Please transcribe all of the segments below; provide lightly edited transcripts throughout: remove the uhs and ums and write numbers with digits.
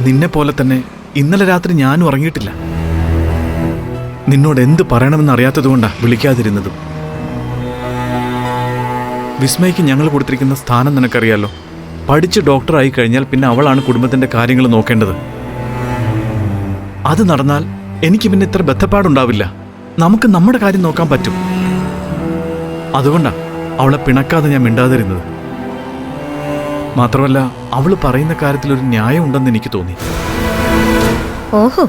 നിന്നെ പോലെ തന്നെ ഇന്നലെ രാത്രി ഞാനും ഉറങ്ങിയിട്ടില്ല. നിന്നോട് എന്ത് പറയണമെന്ന് അറിയാത്തതുകൊണ്ടാ വിളിക്കാതിരുന്നതും. വിസ്മയ്ക്ക് ഞങ്ങൾ കൊടുത്തിരിക്കുന്ന സ്ഥാനം നിനക്കറിയാലോ. പഠിച്ച് ഡോക്ടറായി കഴിഞ്ഞാൽ പിന്നെ അവളാണ് കുടുംബത്തിന്റെ കാര്യങ്ങൾ നോക്കേണ്ടത്. അത് നടന്നാൽ എനിക്ക് പിന്നെ ഇത്ര ബന്ധപ്പാടുണ്ടാവില്ല. നമുക്ക് നമ്മുടെ കാര്യം നോക്കാൻ പറ്റും. അതുകൊണ്ടാ അവളെ പിണക്കാതെ ഞാൻ മിണ്ടാതിരുന്നത്. മാത്രമല്ല, അവള് പറയുന്ന കാര്യത്തിൽ ഒരു ന്യായം ഉണ്ടെന്ന് എനിക്ക് തോന്നി. ഓഹോ,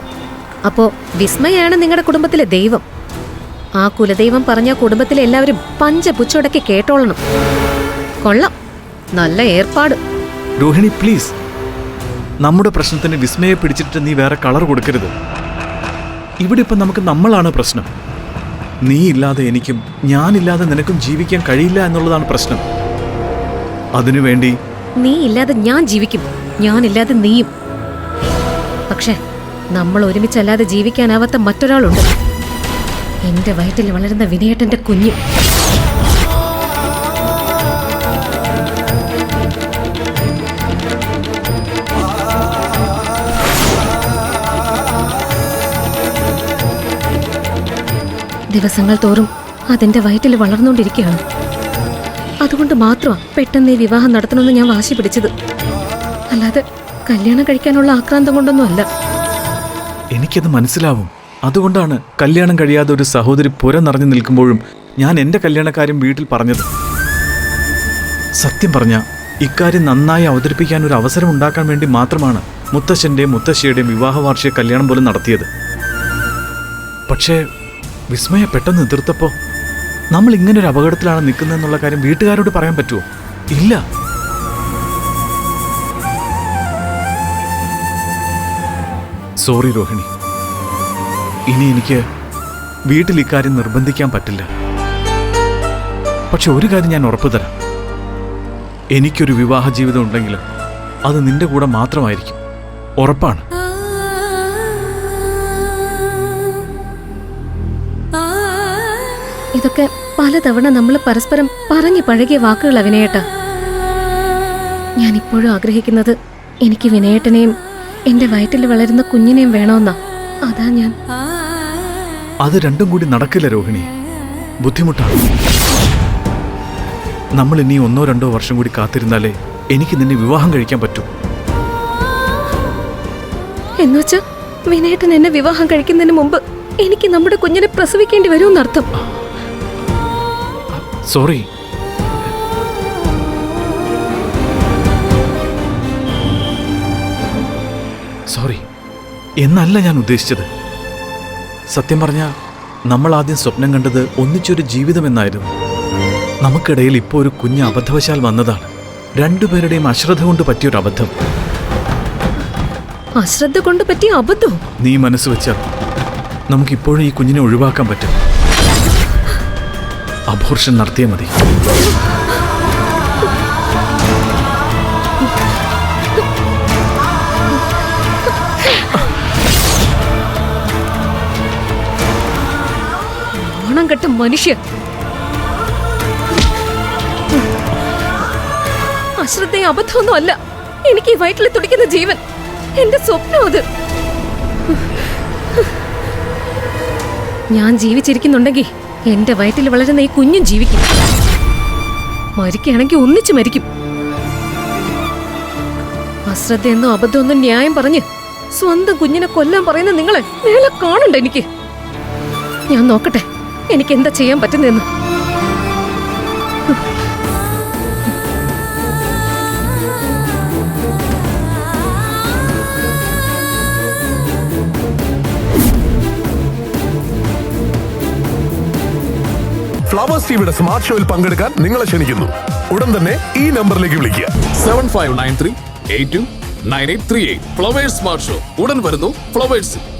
അപ്പോ വിസ്മയാണ് നിങ്ങളുടെ കുടുംബത്തിലെ ദൈവം. ആ കുലദൈവം പറഞ്ഞ കുടുംബത്തിലെ എല്ലാവരും പഞ്ചപുച്ചടക്കി കേട്ടോളണം. കൊള്ളാം, നല്ല ഏർപ്പാട്. രോഹിണി പ്ലീസ്, നമ്മുടെ പ്രശ്നത്തിന് വിസ്മയെ പിടിച്ചിട്ട് നീ വേറെ കളർ കൊടുക്കരുത്. ഇവിടെ ഇപ്പം നമുക്ക് നമ്മളാണ് പ്രശ്നം. നീ ഇല്ലാതെ എനിക്കും ഞാനില്ലാതെ നിനക്കും ജീവിക്കാൻ കഴിയില്ല എന്നുള്ളതാണ് പ്രശ്നം. അതിനുവേണ്ടി നീ ഇല്ലാതെ ഞാൻ ജീവിക്കും, ഞാനില്ലാതെ നീയും. പക്ഷെ നമ്മൾ ഒരുമിച്ചല്ലാതെ ജീവിക്കാനാവാത്ത മറ്റൊരാളുണ്ട്. എന്റെ വയറ്റിൽ വളരുന്ന വിനയേട്ടന്റെ കുഞ്ഞ്. ദിവസങ്ങൾ തോറും അതെന്റെ വയറ്റിൽ വളർന്നുകൊണ്ടിരിക്കുകയാണ്. അതുകൊണ്ട് മാത്രമാണ് പെട്ടെന്ന് ഈ വിവാഹം നടത്തണമെന്ന് ഞാൻ വാശി പിടിച്ചത്. അല്ലാതെ കല്യാണം കഴിക്കാനുള്ള ആക്രാന്തം കൊണ്ടൊന്നും അല്ല. എനിക്കത് മനസ്സിലാവും. അതുകൊണ്ടാണ് കല്യാണം കഴിയാതെ ഒരു സഹോദരി പുര നിറഞ്ഞു നിൽക്കുമ്പോഴും ഞാൻ എൻ്റെ കല്യാണക്കാര്യം വീട്ടിൽ പറഞ്ഞത്. സത്യം പറഞ്ഞ ഇക്കാര്യം നന്നായി അവതരിപ്പിക്കാൻ ഒരു അവസരം ഉണ്ടാക്കാൻ വേണ്ടി മാത്രമാണ് മുത്തശ്ശൻ്റെയും മുത്തശ്ശിയുടെയും വിവാഹ വാർഷിക കല്യാണം പോലും നടത്തിയത്. പക്ഷേ വിസ്മയ പെട്ടെന്ന് എതിർത്തപ്പോൾ നമ്മൾ ഇങ്ങനൊരു അപകടത്തിലാണ് നിൽക്കുന്നതെന്നുള്ള കാര്യം വീട്ടുകാരോട് പറയാൻ പറ്റുമോ? ഇല്ല. സോറി രോഹിണി, ഇനി എനിക്ക് വീട്ടിൽ ഇക്കാര്യം നിർബന്ധിക്കാൻ പറ്റില്ല. പക്ഷെ ഒരു കാര്യം ഞാൻ ഉറപ്പു തരാം, എനിക്കൊരു വിവാഹ ജീവിതം ഉണ്ടെങ്കിൽ അത് നിന്റെ കൂടെ മാത്രമായിരിക്കും. ഉറപ്പാണ്. ഇതൊക്കെ പലതവണ നമ്മൾ പരസ്പരം പറഞ്ഞു പഴകിയ വാക്കുകൾ വിനയേട്ട. ഞാനിപ്പോഴും ആഗ്രഹിക്കുന്നത് എനിക്ക് വിനയേട്ടനെയും എന്റെ വയറ്റിൽ വളരുന്ന കുഞ്ഞിനെയും വേണമെന്നാ. അതാ ഞാൻ. അത് രണ്ടും കൂടി നടക്കില്ല രോഹിണി, ബുദ്ധിമുട്ടാണ്. നമ്മൾ ഇനി 1-2 വർഷം കൂടി കാത്തിരുന്നാലേ എനിക്ക് നിന്നെ വിവാഹം കഴിക്കാൻ പറ്റൂ. എന്നുവെച്ചാ വിനയേട്ടൻ എന്നെ വിവാഹം കഴിക്കുന്നതിന് മുമ്പ് എനിക്ക് നമ്മുടെ കുഞ്ഞിനെ പ്രസവിക്കേണ്ടി വരുമെന്നർത്ഥം. സോറി. സോറി എന്നല്ല ഞാൻ ഉദ്ദേശിച്ചത്. സത്യം പറഞ്ഞാൽ നമ്മൾ ആദ്യം സ്വപ്നം കണ്ടത് ഒന്നിച്ചൊരു ജീവിതമെന്നായിരുന്നു. നമുക്കിടയിൽ ഇപ്പോൾ ഒരു കുഞ്ഞ് അബദ്ധവശാൽ വന്നതാണ്. രണ്ടുപേരുടെയും അശ്രദ്ധ കൊണ്ട് പറ്റിയൊരു അബദ്ധം. അശ്രദ്ധ കൊണ്ട് പറ്റിയ അബദ്ധവും? നീ മനസ്സ് വെച്ചാൽ നമുക്കിപ്പോഴും ഈ കുഞ്ഞിനെ ഒഴിവാക്കാൻ പറ്റും. അബോർഷൻ നടത്തിയാൽ മതി. മണം കെട്ട മനുഷ്യൻ. അശ്രദ്ധയും അബദ്ധമൊന്നും അല്ല. എനിക്ക് ഈ വയറ്റിൽ തുടിക്കുന്ന ജീവൻ, എന്റെ സ്വപ്നം അത്. ഞാൻ ജീവിച്ചിരിക്കുന്നുണ്ടെങ്കിൽ എന്റെ വയറ്റിൽ വളരുന്ന ഈ കുഞ്ഞും ജീവിക്കും. മരിക്കുകയാണെങ്കിൽ ഒന്നിച്ചു മരിക്കും. അശ്രദ്ധയെന്നോ അബദ്ധമെന്നോ ന്യായം പറഞ്ഞ് സ്വന്തം കുഞ്ഞിനെ കൊല്ലാൻ പറയുന്ന നിങ്ങളെ മേലെ കാണണ്ട എനിക്ക്. ഞാൻ നോക്കട്ടെ എനിക്ക് എന്താ ചെയ്യാൻ പറ്റുന്നതെന്ന്. ഫ്ലവേഴ്സ് ടിവിയുടെ സ്മാർട്ട് ഷോയിൽ പങ്കെടുക്കാൻ നിങ്ങളെ ക്ഷണിക്കുന്നു. ഉടൻ തന്നെ ഈ നമ്പറിലേക്ക് വിളിക്കുക. 7593829838. ഫ്ലവേഴ്സ് സ്മാർട്ട് ഷോ ഉടൻ വരുന്നു ഫ്ലവേഴ്സ്.